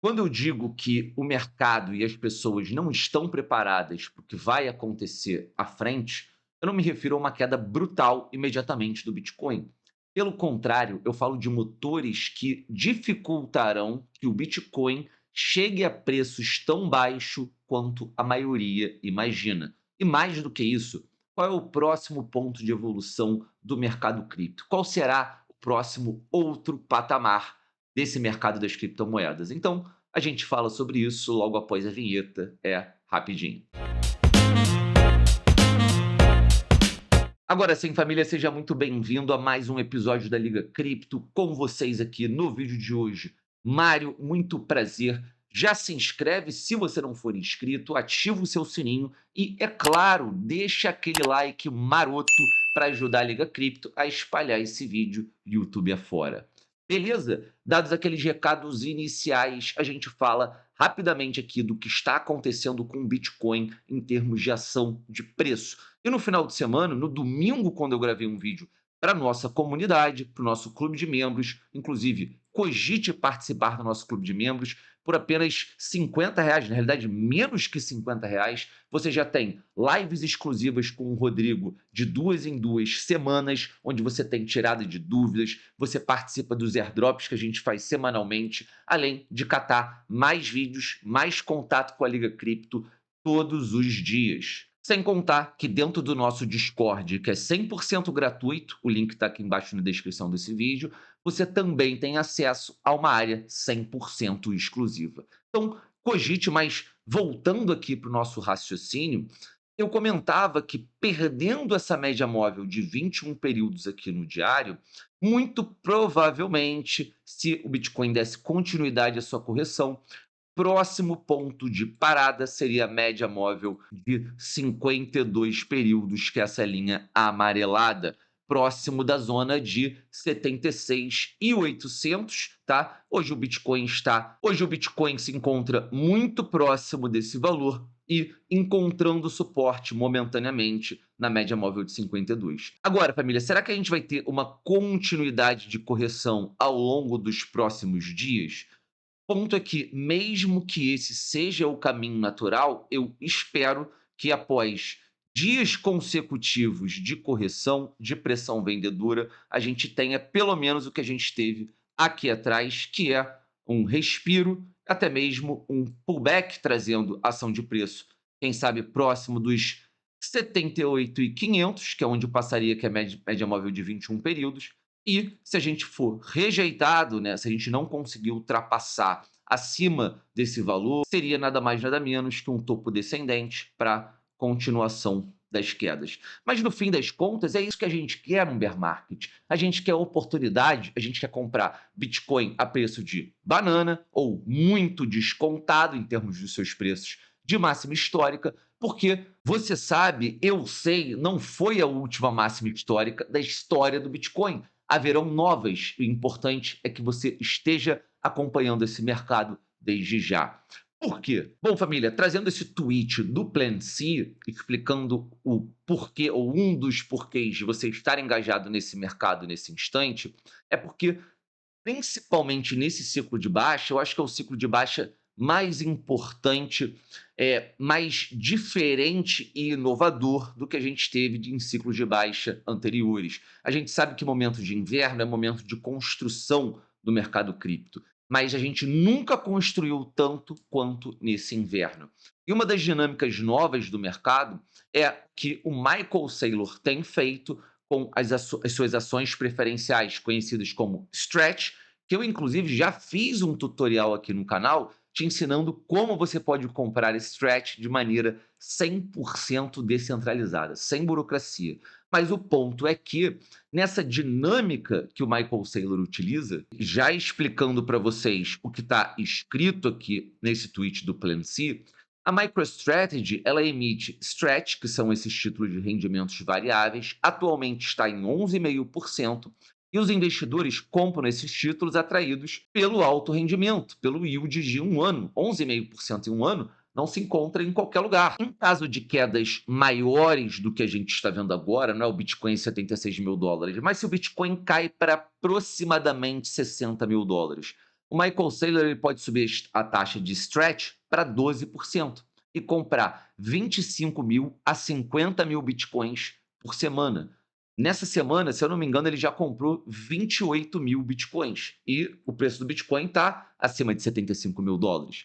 Quando eu digo que o mercado e as pessoas não estão preparadas para o que vai acontecer à frente, eu não me refiro a uma queda brutal imediatamente do Bitcoin. Pelo contrário, eu falo de motores que dificultarão que o Bitcoin chegue a preços tão baixos quanto a maioria imagina. E mais do que isso, qual é o próximo ponto de evolução do mercado cripto? Qual será o próximo outro patamar desse mercado das criptomoedas? Então, a gente fala sobre isso logo após a vinheta, é rapidinho. Agora sim, família, seja muito bem-vindo a mais um episódio da Liga Cripto com vocês aqui no vídeo de hoje. Mário, muito prazer. Já se inscreve se você não for inscrito, ativa o seu sininho e, é claro, deixa aquele like maroto para ajudar a Liga Cripto a espalhar esse vídeo YouTube afora. Beleza? Dados aqueles recados iniciais, a gente fala rapidamente aqui do que está acontecendo com o Bitcoin em termos de ação de preço. E no final de semana, no domingo, quando eu gravei um vídeo para nossa comunidade, para o nosso clube de membros, inclusive cogite participar do nosso clube de membros por apenas R$ 50, na realidade menos que R$ 50, você já tem lives exclusivas com o Rodrigo de 2 em 2 semanas, onde você tem tirada de dúvidas, você participa dos airdrops que a gente faz semanalmente, além de catar mais vídeos, mais contato com a Liga Cripto todos os dias. Sem contar que dentro do nosso Discord, que é 100% gratuito, o link está aqui embaixo na descrição desse vídeo, você também tem acesso a uma área 100% exclusiva. Então, cogite, mas voltando aqui para o nosso raciocínio, eu comentava que perdendo essa média móvel de 21 períodos aqui no diário, muito provavelmente, se o Bitcoin desse continuidade à sua correção, próximo ponto de parada seria a média móvel de 52 períodos, que é essa linha amarelada, próximo da zona de 76.800, tá? Hoje o Bitcoin se encontra muito próximo desse valor e encontrando suporte momentaneamente na média móvel de 52. Agora, família, será que a gente vai ter uma continuidade de correção ao longo dos próximos dias? Ponto é que, mesmo que esse seja o caminho natural, eu espero que após dias consecutivos de correção, de pressão vendedora, a gente tenha pelo menos o que a gente teve aqui atrás, que é um respiro, até mesmo um pullback trazendo ação de preço, quem sabe próximo dos 78.500, que é onde passaria que é a média móvel de 21 períodos, e se a gente for rejeitado, né, se a gente não conseguir ultrapassar acima desse valor, seria nada mais nada menos que um topo descendente para continuação das quedas. Mas no fim das contas, é isso que a gente quer no bear market. A gente quer oportunidade, a gente quer comprar Bitcoin a preço de banana ou muito descontado em termos dos seus preços de máxima histórica, porque você sabe, eu sei, não foi a última máxima histórica da história do Bitcoin. Haverão novas. O importante é que você esteja acompanhando esse mercado desde já. Por quê? Bom, família, trazendo esse tweet do Plan C, explicando o porquê, ou um dos porquês de você estar engajado nesse mercado nesse instante, é porque, principalmente nesse ciclo de baixa, eu acho que é o ciclo de baixa mais importante, mais diferente e inovador do que a gente teve em ciclos de baixa anteriores. A gente sabe que momento de inverno é momento de construção do mercado cripto, mas a gente nunca construiu tanto quanto nesse inverno. E uma das dinâmicas novas do mercado é que o Michael Saylor tem feito com as suas ações preferenciais, conhecidas como Stretch, que eu inclusive já fiz um tutorial aqui no canal te ensinando como você pode comprar esse Stretch de maneira 100% descentralizada, sem burocracia. Mas o ponto é que, nessa dinâmica que o Michael Saylor utiliza, já explicando para vocês o que está escrito aqui nesse tweet do Plan C, a MicroStrategy ela emite Stretch, que são esses títulos de rendimentos variáveis, atualmente está em 11,5%, e os investidores compram esses títulos atraídos pelo alto rendimento, pelo yield de um ano. 11,5% em um ano não se encontra em qualquer lugar. Em caso de quedas maiores do que a gente está vendo agora, não é o Bitcoin em US$ 76.000, mas se o Bitcoin cai para aproximadamente US$ 60.000, O Michael Saylor ele pode subir a taxa de stretch para 12% e comprar 25.000 a 50.000 bitcoins por semana. Nessa semana, se eu não me engano, ele já comprou 28.000 bitcoins e o preço do Bitcoin está acima de US$ 75.000.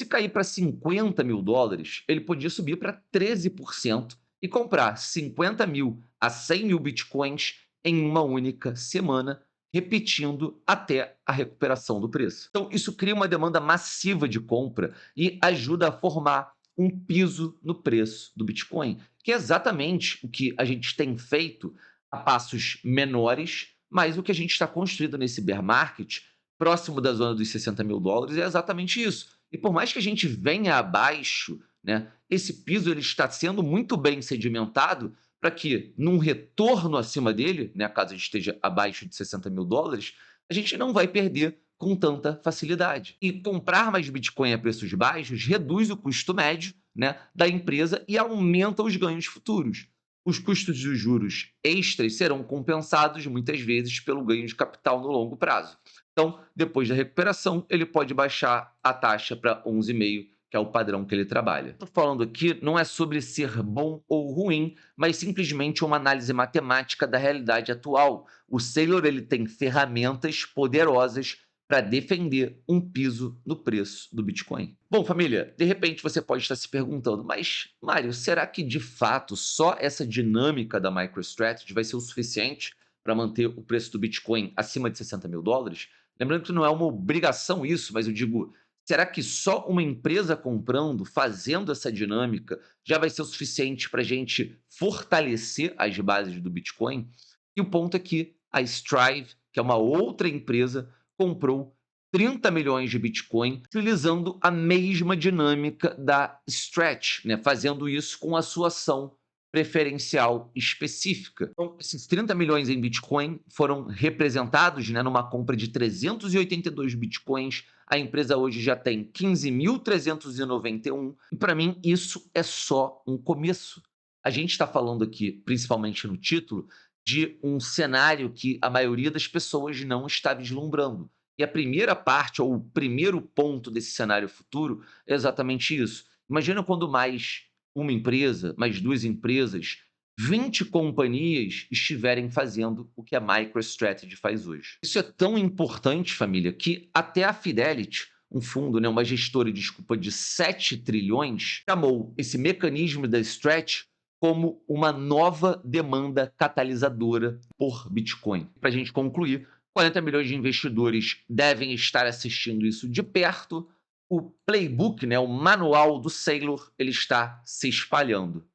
Se cair para US$ 50.000, ele podia subir para 13% e comprar 50.000 a 100.000 bitcoins em uma única semana, repetindo até a recuperação do preço. Então, isso cria uma demanda massiva de compra e ajuda a formar um piso no preço do Bitcoin, que é exatamente o que a gente tem feito a passos menores, mas o que a gente está construindo nesse bear market, próximo da zona dos US$ 60.000, é exatamente isso. E por mais que a gente venha abaixo, né, esse piso ele está sendo muito bem sedimentado para que, num retorno acima dele, né, caso a gente esteja abaixo de US$ 60.000, a gente não vai perder com tanta facilidade. E comprar mais Bitcoin a preços baixos reduz o custo médio, né, da empresa e aumenta os ganhos futuros. Os custos dos juros extras serão compensados muitas vezes pelo ganho de capital no longo prazo. Então, depois da recuperação, ele pode baixar a taxa para 11,5, que é o padrão que ele trabalha. Estou falando aqui não é sobre ser bom ou ruim, mas simplesmente uma análise matemática da realidade atual. O Saylor ele tem ferramentas poderosas para defender um piso no preço do Bitcoin. Bom, família, de repente você pode estar se perguntando, mas, Mário, será que de fato só essa dinâmica da MicroStrategy vai ser o suficiente para manter o preço do Bitcoin acima de US$ 60.000? Lembrando que não é uma obrigação isso, mas eu digo, será que só uma empresa comprando, fazendo essa dinâmica, já vai ser o suficiente para a gente fortalecer as bases do Bitcoin? E o ponto é que a Strive, que é uma outra empresa, comprou 30 milhões de Bitcoin utilizando a mesma dinâmica da Stretch, né? Fazendo isso com a sua ação preferencial específica. Então, esses 30 milhões em Bitcoin foram representados, né, numa compra de 382 Bitcoins. A empresa hoje já tem 15.391. E para mim, isso é só um começo. A gente está falando aqui, principalmente no título, de um cenário que a maioria das pessoas não está vislumbrando. E a primeira parte, ou o primeiro ponto desse cenário futuro, é exatamente isso. Imagina quando mais uma empresa, mais duas empresas, 20 companhias estiverem fazendo o que a MicroStrategy faz hoje. Isso é tão importante, família, que até a Fidelity, um fundo, né, uma gestora, desculpa, de 7 trilhões, chamou esse mecanismo da Stretch como uma nova demanda catalisadora por Bitcoin. Para a gente concluir, 40 milhões de investidores devem estar assistindo isso de perto. O playbook, né, o manual do Saylor, ele está se espalhando.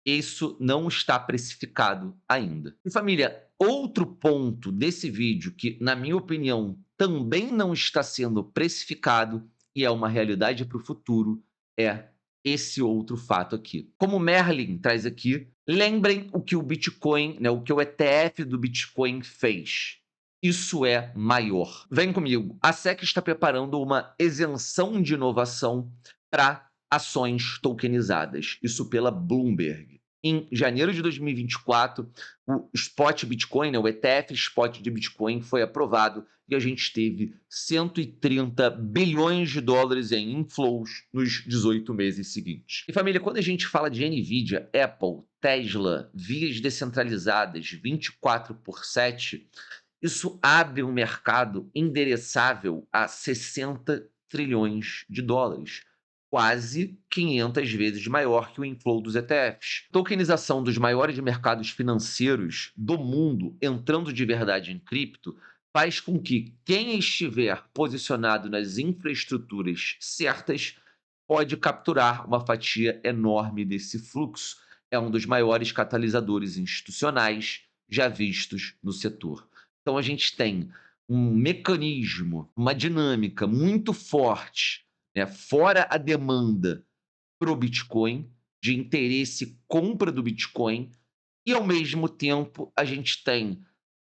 Isso não está precificado ainda. E família, outro ponto desse vídeo que, na minha opinião, também não está sendo precificado e é uma realidade para o futuro é esse outro fato aqui. Como o Merlin traz aqui, lembrem o que o Bitcoin, né, o que o ETF do Bitcoin fez. Isso é maior. Vem comigo. A SEC está preparando uma isenção de inovação para ações tokenizadas. Isso pela Bloomberg. Em janeiro de 2024, o Spot Bitcoin, né, o ETF Spot de Bitcoin, foi aprovado e a gente teve 130 bilhões de dólares em inflows nos 18 meses seguintes. E família, quando a gente fala de Nvidia, Apple, Tesla, vias descentralizadas 24/7, isso abre um mercado endereçável a 60 trilhões de dólares, quase 500 vezes maior que o inflow dos ETFs. Tokenização dos maiores mercados financeiros do mundo entrando de verdade em cripto faz com que quem estiver posicionado nas infraestruturas certas pode capturar uma fatia enorme desse fluxo. É um dos maiores catalisadores institucionais já vistos no setor. Então a gente tem um mecanismo, uma dinâmica muito forte, né, fora a demanda para o Bitcoin, de interesse compra do Bitcoin, e ao mesmo tempo a gente tem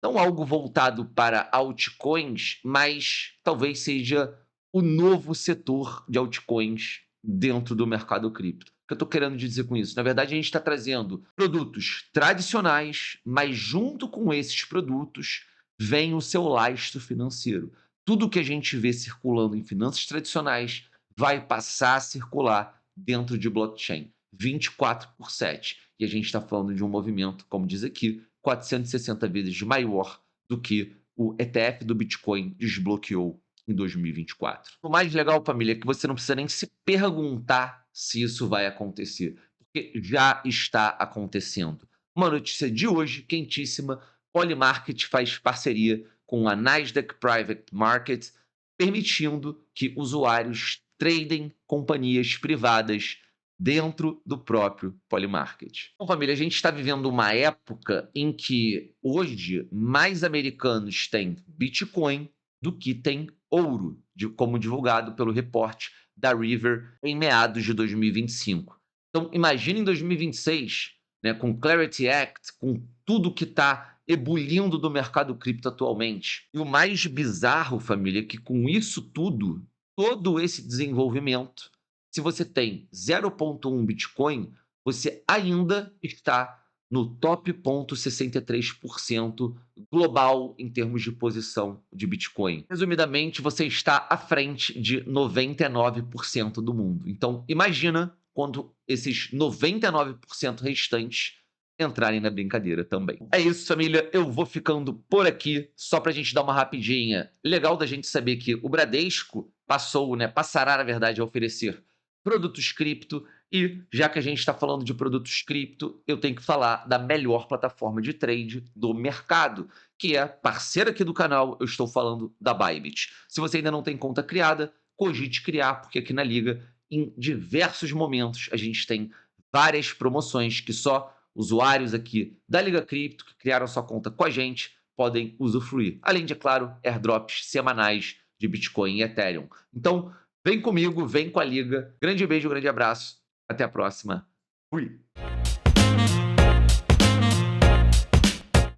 não algo voltado para altcoins, mas talvez seja o novo setor de altcoins dentro do mercado cripto. O que eu estou querendo dizer com isso? Na verdade, a gente está trazendo produtos tradicionais, mas junto com esses produtos vem o seu lastro financeiro. tudo que a gente vê circulando em finanças tradicionais vai passar a circular dentro de blockchain, 24/7. E a gente está falando de um movimento, como diz aqui, 460 vezes maior do que o ETF do Bitcoin desbloqueou em 2024. O mais legal, família, é que você não precisa nem se perguntar se isso vai acontecer, porque já está acontecendo. Uma notícia de hoje, quentíssima: Polymarket faz parceria com a Nasdaq Private Market, permitindo que usuários tradem companhias privadas dentro do próprio Polymarket. Bom, família, a gente está vivendo uma época em que hoje mais americanos têm Bitcoin do que têm ouro, como divulgado pelo reporte da River em meados de 2025. Então, imagine em 2026, né, com Clarity Act, com tudo que está ebulindo do mercado cripto atualmente. E o mais bizarro, família, é que com isso tudo, todo esse desenvolvimento, se você tem 0,1 Bitcoin, você ainda está no top 0,63% global em termos de posição de Bitcoin. Resumidamente, você está à frente de 99% do mundo. Então, imagina quando esses 99% restantes entrarem na brincadeira também. É isso, família. Eu vou ficando por aqui, só para a gente dar uma rapidinha. Legal da gente saber que o Bradesco passou, né, passará, na verdade, a oferecer produtos cripto. E já que a gente está falando de produtos cripto, eu tenho que falar da melhor plataforma de trade do mercado, que é parceira aqui do canal. Eu estou falando da Bybit. Se você ainda não tem conta criada, cogite criar, porque aqui na Liga, em diversos momentos, a gente tem várias promoções que só usuários aqui da Liga Cripto que criaram sua conta com a gente podem usufruir. Além de, é claro, airdrops semanais de Bitcoin e Ethereum. Então, vem comigo, vem com a Liga. Grande beijo, grande abraço. Até a próxima. Fui!